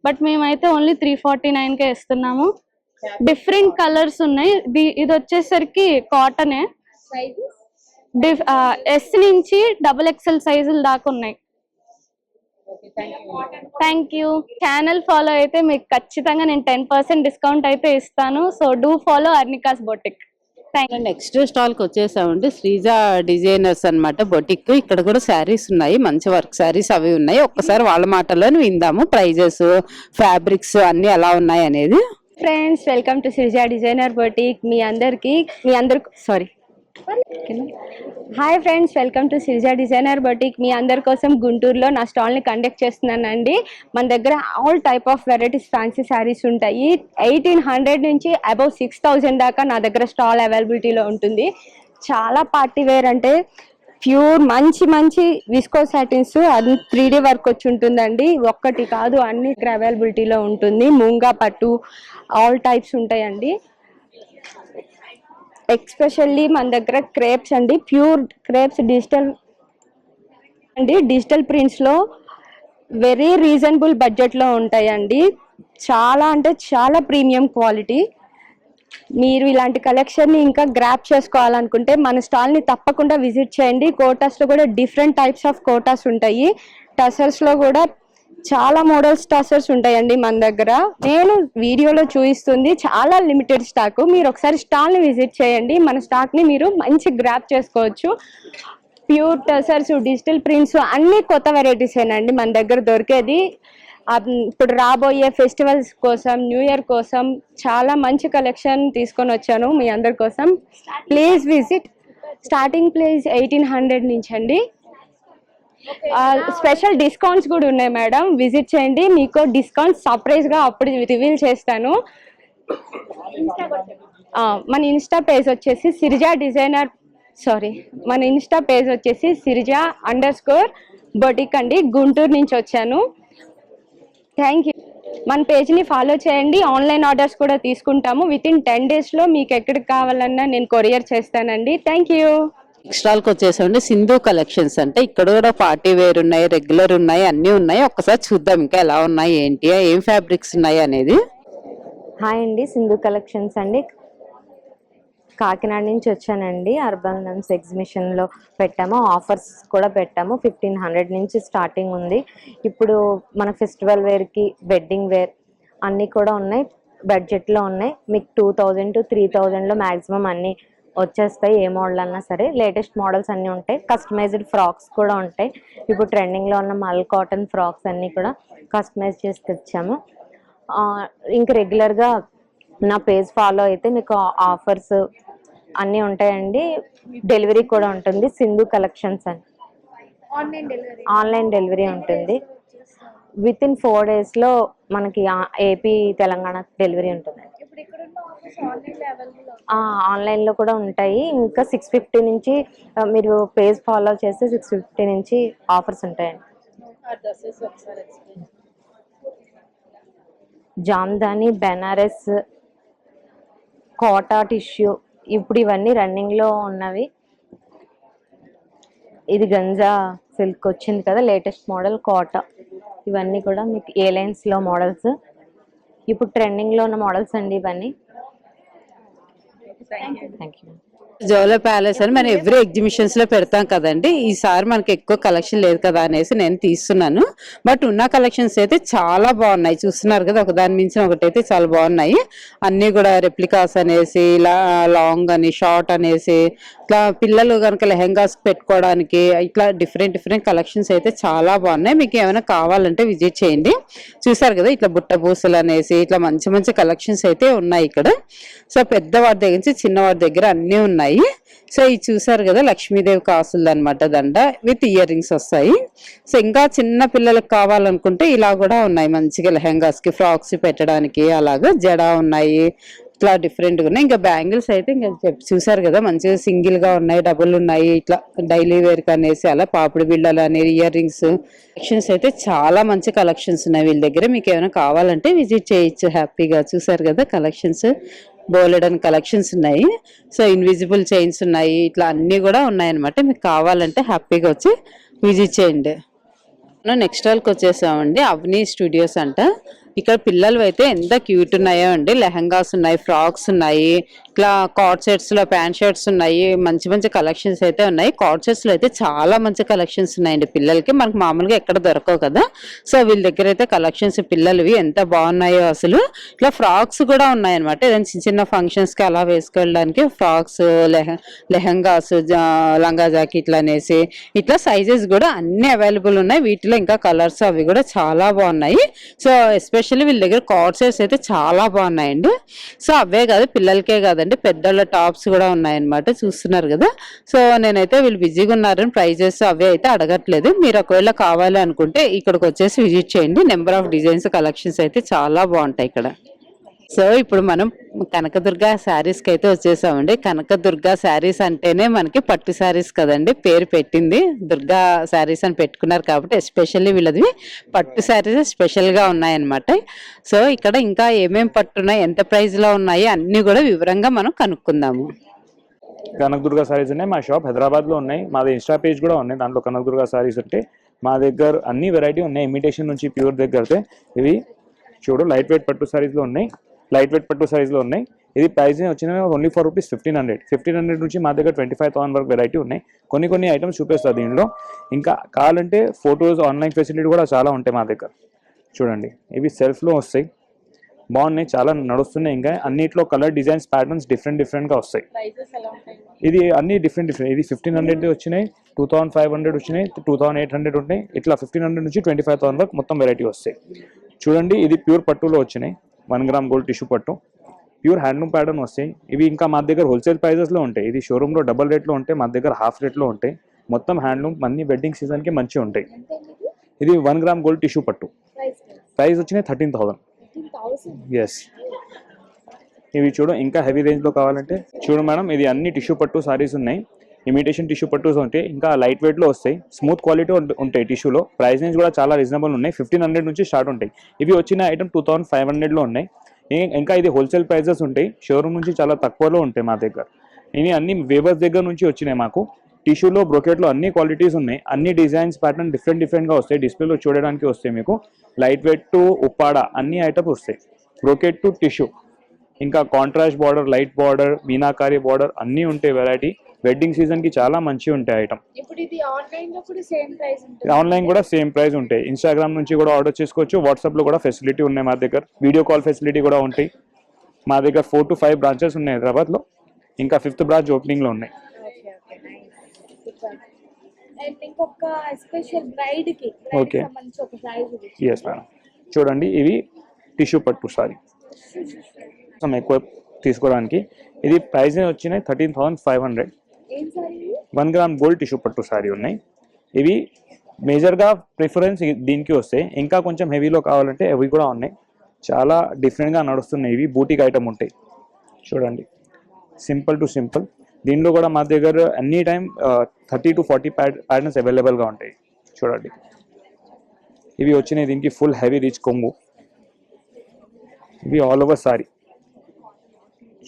బట్ మేమైతే ఓన్లీ 349కే ఇస్తున్నాము. డిఫరెంట్ కలర్స్ ఉన్నాయి. ఇది వచ్చేసరికి కాటనే, ఎస్ నుంచి XXL సైజుల దాకా ఉన్నాయి. Thank you. ఛానల్ ఫాలో అయితే మీకు ఖచ్చితంగా నేను 10% డిస్కౌంట్ అయితే ఇస్తాను. So do follow Arnika's boutique. Next stall కి వచ్చేసామండి. శ్రీజ డిజైనర్స్ అన్నమాట బొటిక్. ఇక్కడ కూడా శారీస్ ఉన్నాయి, మంచి వర్క్ శారీస్ అవి ఉన్నాయి. ఒక్కసారి వాళ్ళ మాటల్లోనే విందాము ప్రైజెస్, ఫ్యాబ్రిక్స్ అన్ని ఎలా ఉన్నాయి అనేది. Friends, welcome to Sreeja designer boutique. మీ అందరికి sorry hi friends, welcome to Sreeja designer boutique. మీ అందరి కోసం గుంటూరులో నా స్టాల్ని కండక్ట్ చేస్తున్నానండి. మన దగ్గర all type of varieties fancy saris ఉంటాయి. 1800 నుంచి అబౌవ్ 6000 దాకా నా దగ్గర స్టాల్ అవైలబిలిటీలో ఉంటుంది. చాలా పార్టీ వేర్ అంటే ప్యూర్ మంచి మంచి విస్కో సాటిన్స్, అది 3D వర్క్ వచ్చి ఉంటుందండి. ఒక్కటి కాదు, అన్ని అవైలబిలిటీలో ఉంటుంది. మూంగా పట్టు ఆల్ టైప్స్ ఉంటాయండి. ఎక్స్పెషల్లీ మన దగ్గర క్రేప్స్ అండి, ప్యూర్ క్రేప్స్ డిజిటల్ ప్రింట్స్ లో వెరీ రీజనబుల్ బడ్జెట్ లో ఉంటాయండి. చాలా అంటే చాలా ప్రీమియం క్వాలిటీ. మీరు ఇలాంటి కలెక్షన్ ని ఇంకా గ్రాప్ చేసుకోవాలనుకుంటే మన స్టాల్ ని తప్పకుండా విజిట్ చేయండి. కోటాస్ లో కూడా డిఫరెంట్ టైప్స్ ఆఫ్ కోటాస్ ఉంటాయి. టసర్స్ లో కూడా చాలా మోడల్స్ టసర్స్ ఉంటాయండి మన దగ్గర. నేను వీడియోలో చూపిస్తుంది చాలా లిమిటెడ్ స్టాక్. మీరు ఒకసారి స్టాల్ ని విజిట్ చేయండి. మన స్టాక్ ని మీరు మంచి గ్రాప్ చేసుకోవచ్చు. ప్యూర్ టసర్స్, డిజిటల్ ప్రింట్స్ అన్ని కొత్త వెరైటీస్ ఏనండి మన దగ్గర దొరికేది. ఇప్పుడు రాబోయే ఫెస్టివల్స్ కోసం, న్యూ ఇయర్ కోసం చాలా మంచి కలెక్షన్ తీసుకొని వచ్చాను మీ అందరి కోసం. Please visit. స్టార్టింగ్ ప్రైస్ 1800 నుంచి అండి. స్పెషల్ డిస్కౌంట్స్ కూడా ఉన్నాయి మేడం, విజిట్ చేయండి. మీకు డిస్కౌంట్ సర్ప్రైజ్ గా అప్పుడు రివీల్ చేస్తాను. మన ఇన్స్టా పేజ్ వచ్చేసి సిరిజా_బొటిక్ అండి. గుంటూరు నుంచి వచ్చాను. Thank you. మన పేజ్ని ఫాలో చేయండి. ఆన్లైన్ ఆర్డర్స్ కూడా తీసుకుంటాము. విత్ ఇన్ 10 days లో మీకు ఎక్కడికి కావాలన్నా నేను కొరియర్ చేస్తానండి. Thank you. స్టాల్ కి వచ్చేసామండి. సింధు కలెక్షన్స్ అంటే ఇక్కడ కూడా పార్టీ వేర్ ఉన్నాయి, రెగ్యులర్ ఉన్నాయి, అన్ని ఉన్నాయి. ఒక్కసారి చూద్దాం ఇంకా ఎలా ఉన్నాయి, ఏంటి, ఏం ఫ్యాబ్రిక్స్ ఉన్నాయి అనేది. హాయ్ అండి, సింధు కలెక్షన్స్ అండి. కాకినాడ నుంచి వచ్చానండి. అర్బన్ లెన్స్ ఎగ్జిబిషన్లో పెట్టాము, ఆఫర్స్ కూడా పెట్టాము. 1500 నుంచి స్టార్టింగ్ ఉంది. ఇప్పుడు మన ఫెస్టివల్ వేర్కి, వెడ్డింగ్ వేర్ అన్నీ కూడా ఉన్నాయి, బడ్జెట్లో ఉన్నాయి. మీకు 2000 to 3000లో మ్యాక్సిమం అన్నీ వచ్చేస్తాయి. ఏ మోడల్ అన్నా సరే, లేటెస్ట్ మోడల్స్ అన్నీ ఉంటాయి. కస్టమైజ్డ్ ఫ్రాక్స్ కూడా ఉంటాయి. ఇప్పుడు ట్రెండింగ్లో ఉన్న మల్ కాటన్ ఫ్రాక్స్ అన్నీ కూడా కస్టమైజ్ చేసి తెచ్చాము. ఇంకా రెగ్యులర్గా నా పేజ్ ఫాలో అయితే మీకు ఆఫర్స్ అన్నీ ఉంటాయండి. డెలివరీ కూడా ఉంటుంది. సింధు కలెక్షన్స్ అని ఆన్లైన్ డెలివరీ ఉంటుంది. విత్ ఇన్ 4 daysలో మనకి ఏపీ, తెలంగాణ డెలివరీ ఉంటుంది. ఆన్లైన్లో కూడా ఉంటాయి. ఇంకా 650 నుంచి మీరు పేజ్ ఫాలో చేస్తే 650 నుంచి ఆఫర్స్ ఉంటాయండి. జామ్దాని, బెనారస్, కోటా టిష్యూ ఇప్పుడు ఇవన్నీ రన్నింగ్లో ఉన్నవి. ఇది గంజా సిల్క్ వచ్చింది కదా, లేటెస్ట్ మోడల్ కోటా. ఇవన్నీ కూడా మీకు ఏ లైన్స్లో మోడల్స్, ఇప్పుడు ట్రెండింగ్లో ఉన్న మోడల్స్ అండి ఇవన్నీ. Thank you. జ్యువెలర్ ప్యాలెస్ అని మనం ఎవ్రీ ఎగ్జిబిషన్స్ లో పెడతాం కదండి. ఈసారి మనకి ఎక్కువ కలెక్షన్ లేదు కదా అనేసి నేను తీస్తున్నాను. బట్ ఉన్న కలెక్షన్స్ అయితే చాలా బాగున్నాయి. చూస్తున్నారు కదా, ఒకదాని మించిన ఒకటైతే చాలా బాగున్నాయి. అన్ని కూడా రెప్లికాస్ అనేసి, ఇలా లాంగ్ అని, షార్ట్ అనేసి, ఇట్లా పిల్లలు కనుక లెహెంగాస్ పెట్టుకోవడానికి ఇట్లా డిఫరెంట్ కలెక్షన్స్ అయితే చాలా బాగున్నాయి. మీకు ఏమైనా కావాలంటే విజిట్ చేయండి. చూసారు కదా, ఇట్లా బుట్ట పూసలు అనేసి ఇట్లా మంచి కలెక్షన్స్ అయితే ఉన్నాయి ఇక్కడ. సో పెద్దవాడి దగ్గర నుంచి చిన్నవాడి దగ్గర అన్నీ ఉన్నాయి. సో ఇది చూసారు కదా, లక్ష్మీదేవి కాసులు అనమాట, దండ విత్ ఇయర్ రింగ్స్ వస్తాయి. సో ఇంకా చిన్న పిల్లలకు కావాలనుకుంటే ఇలా కూడా ఉన్నాయి. మంచిగా లెహెంగాస్ కి, ఫ్రాక్స్ పెట్టడానికి అలాగా జడ ఉన్నాయి. ఇట్లా డిఫరెంట్ గా ఉన్నాయి. ఇంకా బ్యాంగిల్స్ అయితే ఇంకా చూసారు కదా, మంచిగా సింగిల్ గా ఉన్నాయి, డబుల్ ఉన్నాయి, ఇట్లా డైలీ వేర్ అనేసి అలా పాపిడి బిళ్ళలు అనేది, ఇయర్ రింగ్స్ కలెక్షన్స్ అయితే చాలా మంచి కలెక్షన్స్ ఉన్నాయి వీళ్ళ దగ్గర. మీకు ఏమైనా కావాలంటే విజిట్ చేయొచ్చు హ్యాపీగా. చూసారు కదా కలెక్షన్స్, బోలెడన్ కలెక్షన్స్ ఉన్నాయి. సో ఇన్విజిబుల్ చైన్స్ ఉన్నాయి, ఇట్లా అన్ని కూడా ఉన్నాయన్నమాట. మీకు కావాలంటే హ్యాపీగా వచ్చి విజిట్ చేయండి. నెక్స్ట్ వాళ్ళకి వచ్చేసామండి, అవనీ స్టూడియోస్ అంట. ఇక్కడ పిల్లలు అయితే ఎంత క్యూట్ ఉన్నాయో అండి. లెహంగాస్ ఉన్నాయి, ఫ్రాక్స్ ఉన్నాయి, ఇట్లా కార్డ్ సెట్స్ లో ప్యాంట్ షర్ట్స్ ఉన్నాయి, మంచి మంచి కలెక్షన్స్ అయితే ఉన్నాయి. కార్డ్ సెట్స్ లో అయితే చాలా మంచి కలెక్షన్స్ ఉన్నాయండి పిల్లలకి, మనకు మామూలుగా ఎక్కడ దొరకవు కదా. సో వీళ్ళ దగ్గర అయితే కలెక్షన్స్ పిల్లలవి ఎంత బాగున్నాయో అసలు. ఇట్లా ఫ్రాక్స్ కూడా ఉన్నాయన్నమాట, ఏదైనా చిన్న చిన్న ఫంక్షన్స్ కి అలా వేసుకెళ్ళడానికి ఫ్రాక్స్, లెహంగాస్, లంగా జాకెట్లు అనేసి ఇట్లా సైజెస్ కూడా అన్ని అవైలబుల్ ఉన్నాయి. వీటిలో ఇంకా కలర్స్ అవి కూడా చాలా బాగున్నాయి. సో ఎస్పెషల్లీ వీళ్ళ దగ్గర కార్డ్ సెట్స్ అయితే చాలా బాగున్నాయండి. సో అవే కాదు, పిల్లలకే కాదండి, పెద్దోళ్ళ టాప్స్ కూడా ఉన్నాయన్నమాట. చూస్తున్నారు కదా. సో నేనైతే వీళ్ళు బిజీగా ఉన్నారని ప్రైజెస్ అవే అయితే అడగట్లేదు. మీరు ఒకవేళ కావాలి అనుకుంటే ఇక్కడికి వచ్చేసి విజిట్ చేయండి. నెంబర్ ఆఫ్ డిజైన్స్, కలెక్షన్స్ అయితే చాలా బాగుంటాయి ఇక్కడ. సో ఇప్పుడు మనం కనకదుర్గ శారీస్ కి అయితే వచ్చేసామండి. కనకదుర్గ శారీస్ అంటేనే మనకి పట్టు శారీస్ కదండి పేరు పెట్టింది, దుర్గా శారీస్ అని పెట్టుకున్నారు కాబట్టి ఎస్పెషల్లీ వీళ్ళది పట్టు శారీస్ స్పెషల్ గా ఉన్నాయన్నమాట. సో ఇక్కడ ఇంకా ఏమేమి పట్టున్నాయి, ఎంత ప్రైస్ లో ఉన్నాయి అన్ని కూడా వివరంగా మనం కనుక్కుందాము. కనకదుర్గ శారీస్ ఉన్నాయి, మా షాప్ హైదరాబాద్ లో ఉన్నాయి. మాది ఇన్స్టా పేజ్ కూడా ఉన్నాయి, దాంట్లో కనకదుర్గ శారీస్ అంటే మా దగ్గర అన్ని వెరైటీ ఉన్నాయి. ఇమిటేషన్ నుంచి ప్యూర్ దగ్గర ఇవి చూడు లైట్ వెయిట్ పట్టు శారీస్ లో ఉన్నాయి, లైట్ వెయిట్ పట్టు సైజ్ లో ఉన్నాయి. ఇది ప్రైస్ వచ్చిన ఓన్లీ ఫర్ రూపీస్ 1500 నుంచి మా దగ్గర 25,000 వరకు వెరైటీ ఉన్నాయి. కొన్ని ఐటమ్స్ చూపిస్తారు దీనిలో. ఇంకా కావాలంటే ఫొటోస్, ఆన్లైన్ ఫెసిలిటీ కూడా చాలా ఉంటాయి మా దగ్గర. చూడండి ఇవి సెల్ఫ్ లో వస్తాయి, బాగున్నాయి, చాలా నడుస్తున్నాయి. ఇంకా అన్నిట్లో కలర్ డిజైన్స్ ప్యాటర్న్స్ డిఫరెంట్ గా వస్తాయి. ఇది అన్ని డిఫరెంట్. ఇది 1500 వచ్చినాయి, 2500 వచ్చినాయి, 2800 ఉంటాయి. ఇట్లా 1500 నుంచి 25,000 వరకు మొత్తం వెరైటీ వస్తాయి. చూడండి ఇది ప్యూర్ పట్టులో వచ్చినాయి, 1 గ్రామ్ గోల్డ్ టిష్యూ పట్టు, ప్యూర్ హ్యాండ్లూమ్ ప్యాటర్న్ వస్తాయి. ఇవి ఇంకా మా దగ్గర హోల్సేల్ ప్రైజెస్లో ఉంటాయి. ఇది షోరూంలో డబల్ రేట్లో ఉంటాయి, మా దగ్గర హాఫ్ రేట్లో ఉంటాయి. మొత్తం హ్యాండ్లూమ్ అన్ని వెడ్డింగ్ సీజన్కి మంచిగా ఉంటాయి. ఇది 1 గ్రామ్ గోల్డ్ టిష్యూ పట్టు, ప్రైస్ వచ్చినాయి 13,000. ఎస్, ఇవి చూడు ఇంకా హెవీ రేంజ్లో కావాలంటే చూడు మేడం, ఇది అన్ని టిష్యూ పట్టు సారీస్ ఉన్నాయి. ఇమిటేషన్ టిష్యూ పట్టుస్ ఉంటాయి, ఇంకా లైట్ వెయిట్లో వస్తాయి, స్మూత్ క్వాలిటీ ఉంటాయి టిష్యూలో. ప్రైస్ రేంజ్ కూడా చాలా రీజనబుల్ ఉన్నాయి, 1500 నుంచి స్టార్ట్ ఉంటాయి. ఇవి వచ్చిన ఐటమ్ 2500లో ఉన్నాయి. ఇంకా ఇది హోల్సేల్ ప్రైజెస్ ఉంటాయి, షోరూమ్ నుంచి చాలా తక్కువలో ఉంటాయి మా దగ్గర. ఇవి అన్ని వేవర్స్ దగ్గర నుంచి వచ్చినాయి మాకు. టిష్యూలో, బ్రోకెట్లో అన్ని క్వాలిటీస్ ఉన్నాయి, అన్ని డిజైన్స్ ప్యాటర్న్ డిఫరెంట్గా వస్తాయి. డిస్ప్లేలో చూడడానికి వస్తాయి మీకు. లైట్ వెయిట్ టు ఉప్పాడ అన్ని ఐటమ్స్ వస్తాయి, బ్రోకెట్ టు టిష్యూ, ఇంకా contrast border, light border, meenakari border అన్నీ ఉంటాయి వెరైటీ. వెడ్డింగ్ సీజన్ కి చాలా మంచిగా ఉంటాయి ఐటమ్. ఆన్లైన్ కూడా సేమ్ ప్రైస్ ఉంటాయి. ఇన్స్టాగ్రామ్ నుంచి కూడా ఆర్డర్ చేసుకోవచ్చు, వాట్సాప్ లో కూడా ఫెసిలిటీ ఉన్నాయి మా దగ్గర. వీడియో కాల్ ఫెసిలిటీ కూడా ఉంటాయి. మా దగ్గర 4 to 5 బ్రాంచెస్ ఉన్నాయి హైదరాబాద్ లో, ఇంకా 5th బ్రాంచ్ ఓపెనింగ్ లో ఉన్నాయి. Okay, yes madam. చూడండి ఇవి టిష్యూ పట్టు సారీ ఎక్కువ తీసుకోవడానికి. ఇది ప్రైస్ వచ్చినాయి 13,500. 1 గ్రామ్ గోల్డ్ టిష్యూ పట్టు సారీ ఉన్నాయి. ఇవి మేజర్గా ప్రిఫరెన్స్ దీనికి వస్తాయి. ఇంకా కొంచెం హెవీలో కావాలంటే అవి కూడా ఉన్నాయి, చాలా డిఫరెంట్గా నడుస్తున్నాయి. ఇవి బూటిక్ ఐటమ్ ఉంటాయి. చూడండి సింపుల్ టు సింపుల్. దీనిలో కూడా మా దగ్గర ఎనీ టైం 30 to 40 ప్యాటర్న్స్ అవైలబుల్గా ఉంటాయి. చూడండి ఇవి వచ్చినాయి, దీనికి ఫుల్ హెవీ రిచ్ కొంగు. ఇవి ఆల్ ఓవర్ సారీ.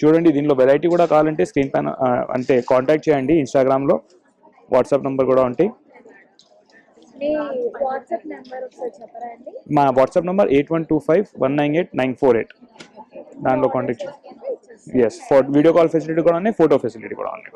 చూడండి దీనిలో వెరైటీ కూడా కావాలంటే స్క్రీన్ పైన అంటే కాంటాక్ట్ చేయండి. ఇన్స్టాగ్రామ్లో వాట్సాప్ నెంబర్ కూడా ఉంటాయి. మా వాట్సాప్ నెంబర్ 8125198948. దాంట్లో కాంటాక్ట్ చేయండి. ఎస్, వీడియో కాల్ ఫెసిలిటీ కూడా ఉన్నాయి, ఫోటో ఫెసిలిటీ కూడా ఉన్నాయి.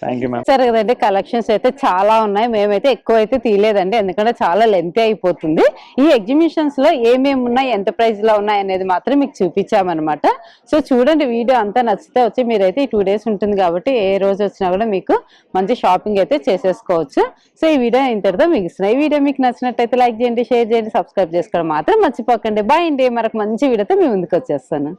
Thank you ma'am. సరే కదండి, కలెక్షన్స్ అయితే చాలా ఉన్నాయి. మేమైతే ఎక్కువ అయితే తీయలేదండి, ఎందుకంటే చాలా లెంతీ అయిపోతుంది. ఈ ఎగ్జిబిషన్స్ లో ఏమేమి ఉన్నాయి, ఎంత ప్రైస్ లో ఉన్నాయి అనేది మాత్రం మీకు చూపించామన్నమాట. సో చూడండి, వీడియో అంతా నచ్చితే వచ్చి మీరైతే ఈ 2 days ఉంటుంది కాబట్టి ఏ రోజు వచ్చినా కూడా మీకు మంచి షాపింగ్ అయితే చేసేసుకోవచ్చు. సో ఈ వీడియో ఇంతటితో ముగిస్తున్నాయి. ఈ వీడియో మీకు నచ్చినట్టయితే లైక్ చేయండి, షేర్ చేయండి, సబ్స్క్రైబ్ చేసుకోవడం మాత్రం మర్చిపోకండి. బాయ్ అండి, మరొక మంచి వీడియోతో మీ ముందుకు వచ్చేస్తాను.